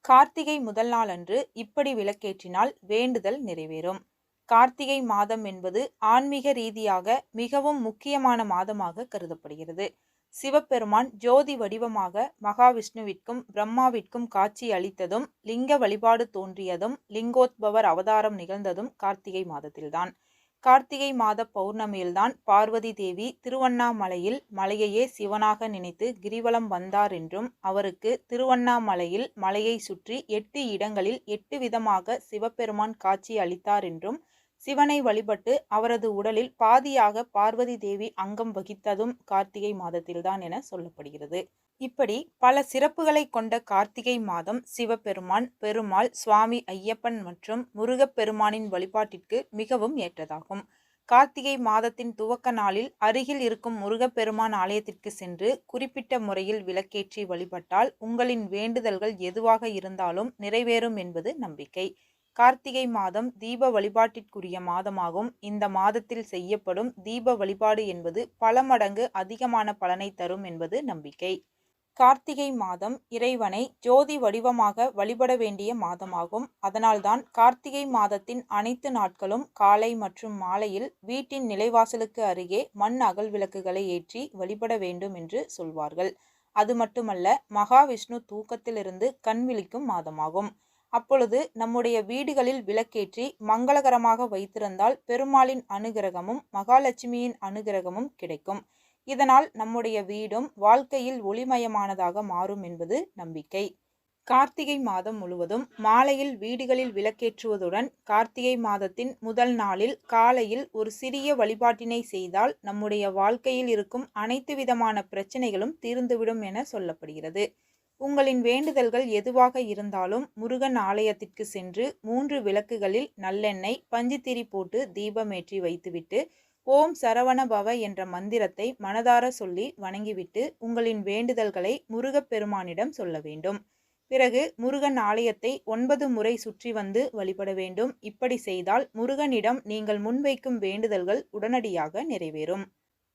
கார்த்திகை முதல் நாளன்று இப்படி விளக்கேற்றினால் வேண்டுதல் நிறைவேறும். கார்த்திகை மாதம் என்பது ஆன்மீக ரீதியாக மிகவும் முக்கியமான மாதமாக கருதப்படுகிறது. சிவபெருமான் ஜோதி வடிவமாக மகாவிஷ்ணுவிற்கும் பிரம்மாவிற்கும் காட்சி அளித்ததும், லிங்க வழிபாடு தோன்றியதும், லிங்கோத்பவர் அவதாரம் நிகழ்ந்ததும் கார்த்திகை மாதத்தில்தான். கார்த்திகை மாத பௌர்ணமியில்தான் பார்வதி தேவி திருவண்ணாமலையில் மலையையே சிவனாக நினைத்து கிரிவலம் வந்தார் என்றும், அவருக்கு திருவண்ணாமலையில் மலையை சுற்றி 8 இடங்களில் 8 விதமாக சிவபெருமான் காட்சி அளித்தார் என்றும், சிவனை வழிபட்டு அவரது உடலில் பாதியாக பார்வதி தேவி அங்கம் வகித்ததும் கார்த்திகை மாதத்தில்தான் என சொல்லப்படுகிறது. இப்படி பல சிறப்புகளை கொண்ட கார்த்திகை மாதம் சிவபெருமான், பெருமாள், சுவாமி ஐயப்பன் மற்றும் முருகப்பெருமானின் வழிபாட்டிற்கு மிகவும் ஏற்றதாகும். கார்த்திகை மாதத்தின் துவக்க நாளில் அருகில் இருக்கும் முருகப்பெருமான் ஆலயத்திற்கு சென்று குறிப்பிட்ட முறையில் விளக்கேற்றி வழிபட்டால் உங்களின் வேண்டுதல்கள் எதுவாக இருந்தாலும் நிறைவேறும் என்பது நம்பிக்கை. கார்த்திகை மாதம் தீப வழிபாட்டிற்குரிய மாதமாகும். இந்த மாதத்தில் செய்யப்படும் தீப வழிபாடு என்பது பல மடங்கு அதிகமான பலனை தரும் என்பது நம்பிக்கை. கார்த்திகை மாதம் இறைவனை ஜோதி வடிவமாக வழிபட வேண்டிய மாதமாகும். அதனால்தான் கார்த்திகை மாதத்தின் அனைத்து நாட்களும் காலை மற்றும் மாலையில் வீட்டின் நிலைவாசலுக்கு அருகே மண் அகல் விளக்குகளை ஏற்றி வழிபட வேண்டும் என்று சொல்வார்கள். அது மட்டுமல்ல, மகாவிஷ்ணு தூக்கத்திலிருந்து கண் விழிக்கும் மாதமாகும். அப்பொழுது நம்முடைய வீடுகளில் விளக்கேற்றி மங்களகரமாக வைத்திருந்தால் பெருமாளின் அனுகிரகமும் மகாலட்சுமியின் அனுகிரகமும் கிடைக்கும். இதனால் நம்முடைய வீடும் வாழ்க்கையில் ஒளிமயமானதாக மாறும் என்பது நம்பிக்கை. கார்த்திகை மாதம் முழுவதும் மாலையில் வீடுகளில் விளக்கேற்றுவதுடன் கார்த்திகை மாதத்தின் முதல் நாளில் காலையில் ஒரு சிறிய வழிபாட்டினை செய்தால் நம்முடைய வாழ்க்கையில் இருக்கும் அனைத்து விதமான பிரச்சனைகளும் தீர்ந்துவிடும் என சொல்லப்படுகிறது. உங்களின் வேண்டுதல்கள் எதுவாக இருந்தாலும் முருகன் ஆலயத்திற்கு சென்று 3 விளக்குகளில் நல்லெண்ணெய், பஞ்சுத்திரி போட்டு தீபமேற்றி வைத்துவிட்டு ஓம் சரவண பவ என்ற மந்திரத்தை மனதார சொல்லி வணங்கிவிட்டு உங்களின் வேண்டுதல்களை முருகப்பெருமானிடம் சொல்ல வேண்டும். பிறகு முருகன் ஆலயத்தை 9 முறை சுற்றி வந்து வழிபட வேண்டும். இப்படி செய்தால் முருகனிடம் நீங்கள் முன்வைக்கும் வேண்டுதல்கள் உடனடியாக நிறைவேறும்.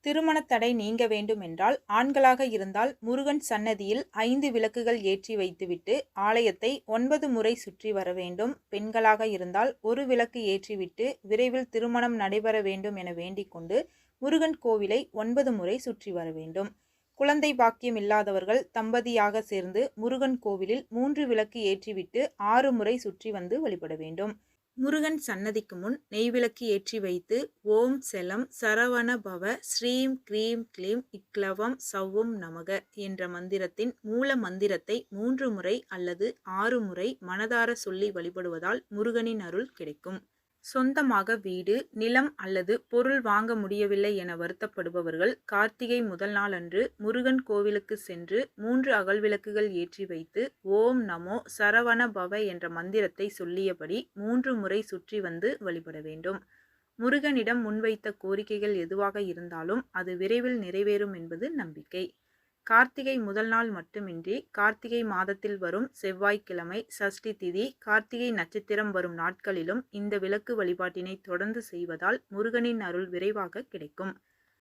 திருமண தடை நீங்க வேண்டும் என்றால் ஆண்களாக இருந்தால் முருகன் சன்னதியில் 5 விளக்குகள் ஏற்றி வைத்துவிட்டு ஆலயத்தை 9 முறை சுற்றி வர வேண்டும். பெண்களாக இருந்தால் ஒரு விளக்கு ஏற்றிவிட்டு விரைவில் திருமணம் நடைபெற வேண்டும் என வேண்டிக் கொண்டு முருகன் கோவிலை 9 முறை சுற்றி வர வேண்டும். குழந்தை பாக்கியம் இல்லாதவர்கள் தம்பதியாக சேர்ந்து முருகன் கோவிலில் 3 விளக்கு ஏற்றிவிட்டு 6 முறை சுற்றி வந்து வழிபட வேண்டும். முருகன் சன்னதிக்கு முன் நெய்விளக்கு ஏற்றி வைத்து ஓம் செலம் சரவண பவ ஸ்ரீம் க்ரீம் க்ளீம் இக்லவம் சவ்வும் நமக என்ற மந்திரத்தின் மூல மந்திரத்தை 3 முறை அல்லது 6 முறை மனதார சொல்லி வழிபடுவதால் முருகனின் அருள் கிடைக்கும். சொந்தமாக வீடு, நிலம் அல்லது பொருள் வாங்க முடியவில்லை என வருத்தப்படுபவர்கள் கார்த்திகை முதல் நாள் அன்று முருகன் கோவிலுக்கு சென்று 3 அகல் விளக்குகள் ஏற்றி வைத்து ஓம் நமோ சரவண பவ என்ற மந்திரத்தை சொல்லியபடி 3 முறை சுற்றி வந்து வழிபட வேண்டும். முருகனிடம் முன்வைத்த கோரிக்கைகள் எதுவாக இருந்தாலும் அது விரைவில் நிறைவேறும் என்பது நம்பிக்கை. கார்த்திகை முதல் நாள் மட்டுமின்றி கார்த்திகை மாதத்தில் வரும் செவ்வாய்க்கிழமை, சஷ்டி திதி, கார்த்திகை நட்சத்திரம் வரும் நாட்களிலும் இந்த விளக்கு வழிபாட்டினை தொடர்ந்து செய்வதால் முருகனின் அருள் விரைவாக கிடைக்கும்.